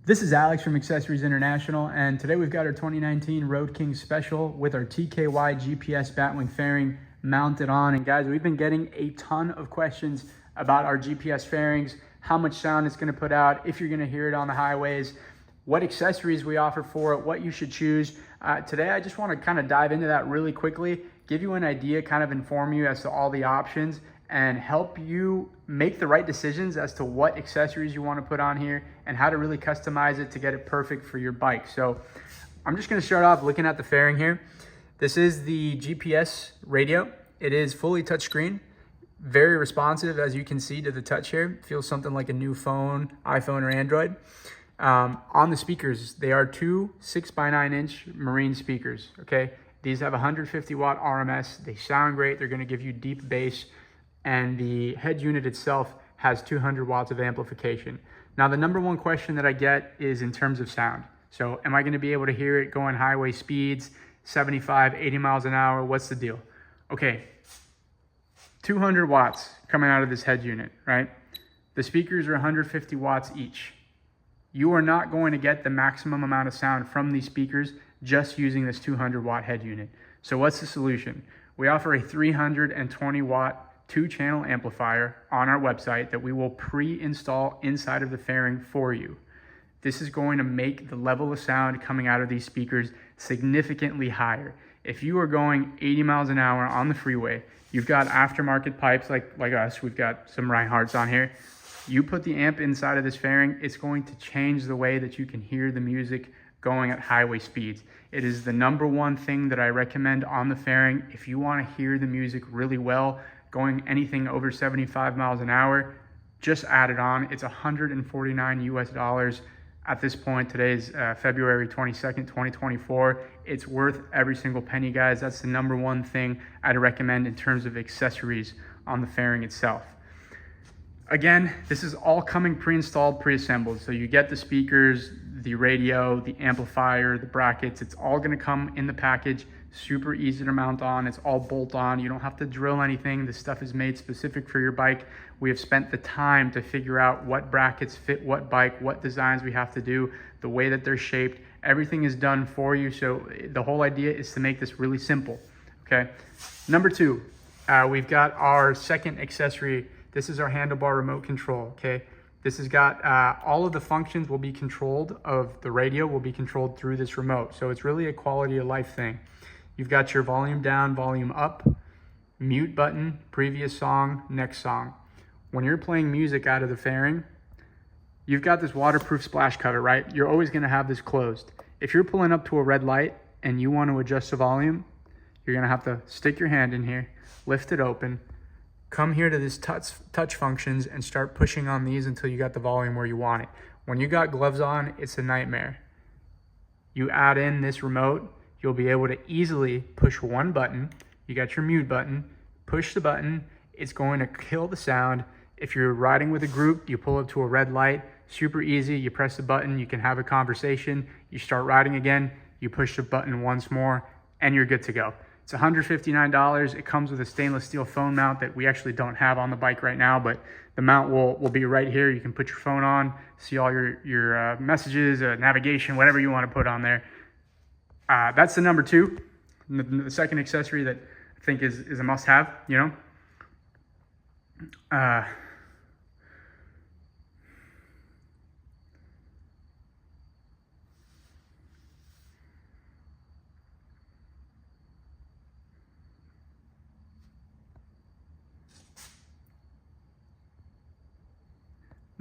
This is Alex from Accessories International, and today we've got our 2019 Road King Special with our TKY GPS Batwing fairing mounted on. And guys, we've been getting a ton of questions about our GPS fairings, how much sound it's going to put out, if you're going to hear it on the highways, what accessories we offer for it, what you should choose. Today I just want to kind of dive into that really quickly, give you an idea, kind of inform you as to all the options, and help you make the right decisions as to what accessories you want to put on here and how to really customize it to get it perfect for your bike. So I'm just going to start off looking at the fairing here. This is the GPS radio. It is fully touchscreen, very responsive, as you can see, to the touch here. It feels something like a new phone, iPhone or Android. On the speakers, they are two 6x9-inch marine speakers, okay? These have 150 watt RMS. They sound great. They're going to give you deep bass. And the head unit itself has 200 watts of amplification. Now, the number one question that I get is in terms of sound. So am I going to be able to hear it going highway speeds, 75, 80 miles an hour? What's the deal? Okay, 200 watts coming out of this head unit, right? The speakers are 150 watts each. You are not going to get the maximum amount of sound from these speakers just using this 200 watt head unit. So what's the solution? We offer a 320 watt 2-channel amplifier on our website that we will pre-install inside of the fairing for you. This is going to make the level of sound coming out of these speakers significantly higher. If you are going 80 miles an hour on the freeway, you've got aftermarket pipes like us, we've got some Reinhardts on here. You put the amp inside of this fairing, it's going to change the way that you can hear the music going at highway speeds. It is the number one thing that I recommend on the fairing. If you want to hear the music really well, going anything over 75 miles an hour, just add it on. It's $149 US at this point. Today's February 22nd, 2024. It's worth every single penny, guys. That's the number one thing I'd recommend in terms of accessories on the fairing itself. Again, this is all coming pre-installed, pre-assembled. So you get the speakers, the radio, the amplifier, the brackets. It's all going to come in the package. Super easy to mount on. It's all bolt on. You don't have to drill anything. This stuff is made specific for your bike. We have spent the time to figure out what brackets fit what bike, what designs we have to do, the way that they're shaped. Everything is done for you. So the whole idea is to make this really simple. Okay. Number two, we've got our second accessory. This is our handlebar remote control. Okay. This has got all of the functions will be controlled of the radio will be controlled through this remote. So it's really a quality of life thing. You've got your volume down, volume up, mute button, previous song, next song. When you're playing music out of the fairing, you've got this waterproof splash cover, right? You're always going to have this closed. If you're pulling up to a red light and you want to adjust the volume, you're going to have to stick your hand in here, lift it open, come here to this touch functions and start pushing on these until you got the volume where you want it. When you got gloves on, it's a nightmare. You add in this remote, you'll be able to easily push one button. You got your mute button, push the button. It's going to kill the sound. If you're riding with a group, you pull up to a red light, super easy. You press the button, you can have a conversation. You start riding again, you push the button once more, and you're good to go. It's $159. It comes with a stainless steel phone mount that we actually don't have on the bike right now, but the mount will be right here. You can put your phone on, see all your messages, navigation, whatever you want to put on there. That's the number two. The second accessory that I think is a must-have, you know.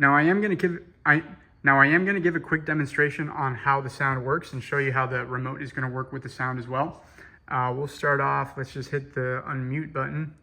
Now I am going to give a quick demonstration on how the sound works and show you how the remote is going to work with the sound as well. We'll start off, let's just hit the unmute button.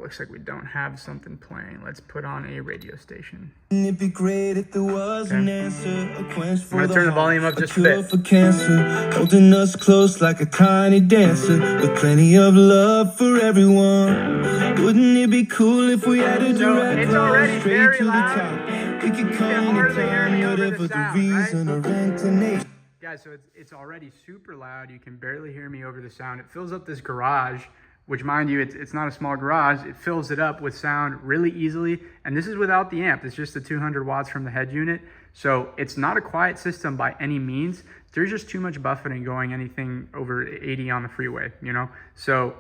Looks like we don't have something playing. Let's put on a radio station. It'd be great if there was an answer, a quench for I'm gonna turn the volume up just a bit. For cancer, holding us close like a tiny dancer, with plenty of love for everyone. Wouldn't it be cool if we had a direct it's already very loud. We could come anytime, whatever the reason or intonation. Guys, so it's already super loud. You can barely hear me over the sound. It fills up this garage which mind you, it's not a small garage. It fills it up with sound really easily. And this is without the amp. It's just the 200 watts from the head unit. So it's not a quiet system by any means. There's just too much buffeting going anything over 80 on the freeway, you know? So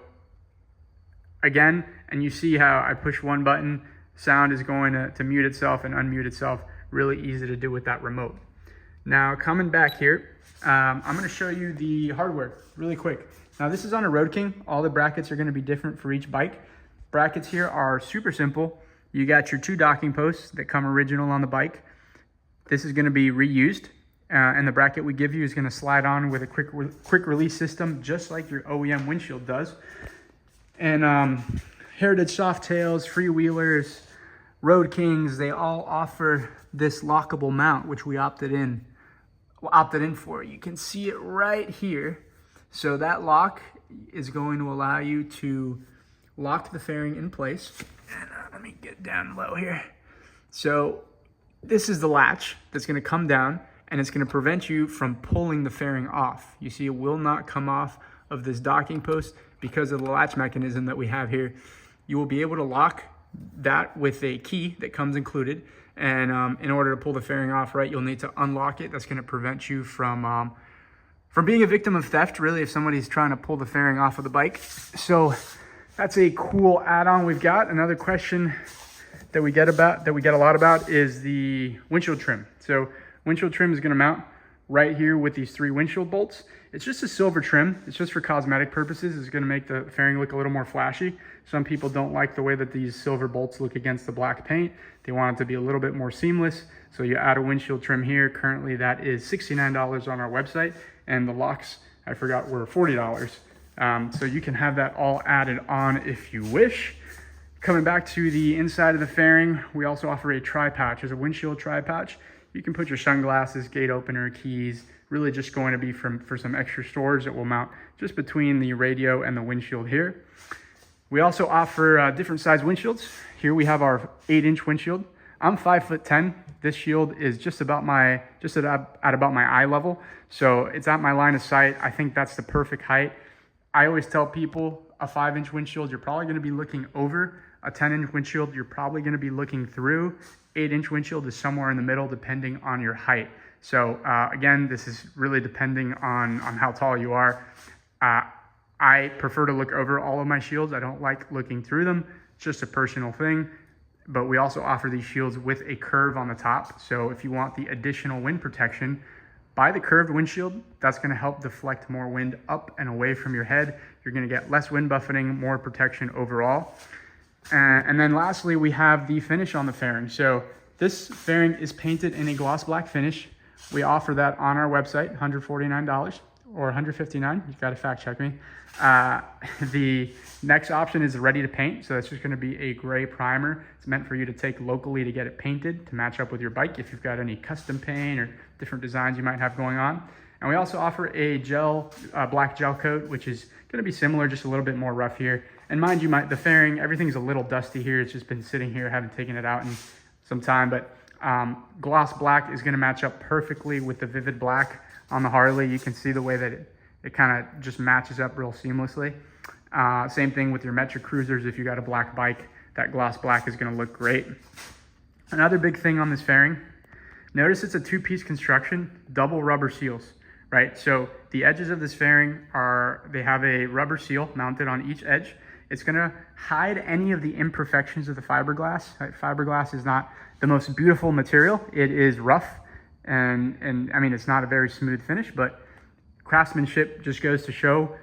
again, and you see how I push one button, sound is going to mute itself and unmute itself. Really easy to do with that remote. Now coming back here, I'm gonna show you the hardware really quick. Now this is on a Road King. All the brackets are gonna be different for each bike. Brackets here are super simple. You got your 2 docking posts that come original on the bike. This is gonna be reused. And the bracket we give you is gonna slide on with a quick release system, just like your OEM windshield does. And Heritage Softails, Freewheelers, Road Kings, they all offer this lockable mount, which we opted in for. You can see it right here. So that lock is going to allow you to lock the fairing in place. And let me get down low here. So this is the latch that's going to come down, and it's going to prevent you from pulling the fairing off. You see, it will not come off of this docking post because of the latch mechanism that we have here. You will be able to lock that with a key that comes included. And in order to pull the fairing off, right, you'll need to unlock it. That's going to prevent you from being a victim of theft, really, if somebody's trying to pull the fairing off of the bike. So that's a cool add-on we've got. Another question that we get a lot about is the windshield trim. So windshield trim is going to mount right here with these 3 windshield bolts. It's just a silver trim. It's just for cosmetic purposes. It's going to make the fairing look a little more flashy. Some people don't like the way that these silver bolts look against the black paint. They want it to be a little bit more seamless. So you add a windshield trim here. Currently that is $69 on our website. And the locks, I forgot, were $40. So you can have that all added on if you wish. Coming back to the inside of the fairing, we also offer a tri-patch. There's a windshield tri-patch. You can put your sunglasses, gate opener, keys, really just going to be for some extra storage that will mount just between the radio and the windshield here. We also offer different size windshields. Here we have our 8-inch windshield. I'm 5'10". This shield is just at about my eye level. So it's at my line of sight. I think that's the perfect height. I always tell people a 5-inch windshield, you're probably going to be looking over. A 10-inch windshield, you're probably going to be looking through. 8-inch windshield is somewhere in the middle depending on your height. So again, this is really depending on how tall you are. I prefer to look over all of my shields. I don't like looking through them. It's just a personal thing. But we also offer these shields with a curve on the top. So if you want the additional wind protection, buy the curved windshield. That's going to help deflect more wind up and away from your head. You're going to get less wind buffeting, more protection overall. And then lastly, we have the finish on the fairing. So this fairing is painted in a gloss black finish. We offer that on our website, $149 or $159. You've got to fact check me. The next option is ready to paint. So that's just going to be a gray primer. It's meant for you to take locally to get it painted to match up with your bike if you've got any custom paint or different designs you might have going on. And we also offer a black gel coat, which is going to be similar, just a little bit more rough here. And mind you, the fairing, everything's a little dusty here. It's just been sitting here, haven't taken it out in some time. But gloss black is going to match up perfectly with the vivid black on the Harley. You can see the way that it kind of just matches up real seamlessly. Same thing with your metric cruisers. If you got a black bike, that gloss black is going to look great. Another big thing on this fairing, notice it's a 2-piece construction, double rubber seals, right? So the edges of this fairing they have a rubber seal mounted on each edge. It's going to hide any of the imperfections of the fiberglass. Right? Fiberglass is not the most beautiful material. It is rough, and I mean, it's not a very smooth finish, but craftsmanship just goes to show,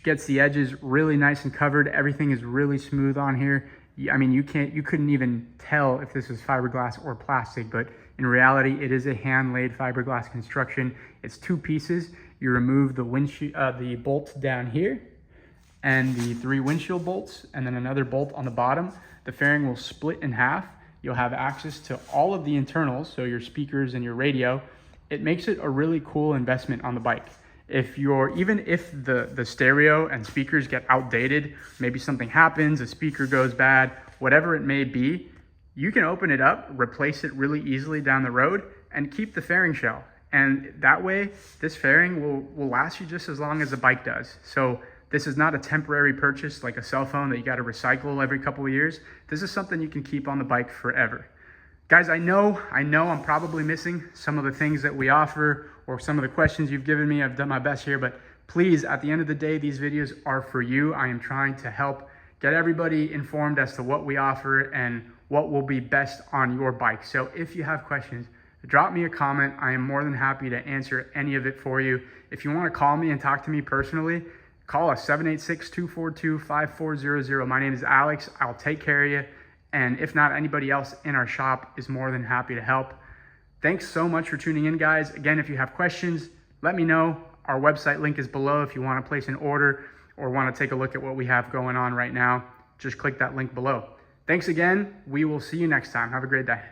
gets the edges really nice and covered. Everything is really smooth on here. I mean, you couldn't even tell if this was fiberglass or plastic, but in reality, it is a hand-laid fiberglass construction. It's 2 pieces. You remove the bolt down here and the 3 windshield bolts, and then another bolt on the bottom. The fairing will split in half. You'll have access to all of the internals, so your speakers and your radio. It makes it a really cool investment on the bike. Even if the stereo and speakers get outdated, maybe something happens, a speaker goes bad, whatever it may be, you can open it up, replace it really easily down the road, and keep the fairing shell. And that way, this fairing will last you just as long as the bike does. So this is not a temporary purchase like a cell phone that you got to recycle every couple of years. This is something you can keep on the bike forever. Guys, I know I'm probably missing some of the things that we offer or some of the questions you've given me. I've done my best here, but please, at the end of the day, these videos are for you. I am trying to help get everybody informed as to what we offer and what will be best on your bike. So if you have questions, drop me a comment. I am more than happy to answer any of it for you. If you want to call me and talk to me personally, call us 786-242-5400. My name is Alex. I'll take care of you. And if not, anybody else in our shop is more than happy to help. Thanks so much for tuning in, guys. Again, if you have questions, let me know. Our website link is below if you want to place an order or want to take a look at what we have going on right now. Just click that link below. Thanks again. We will see you next time. Have a great day.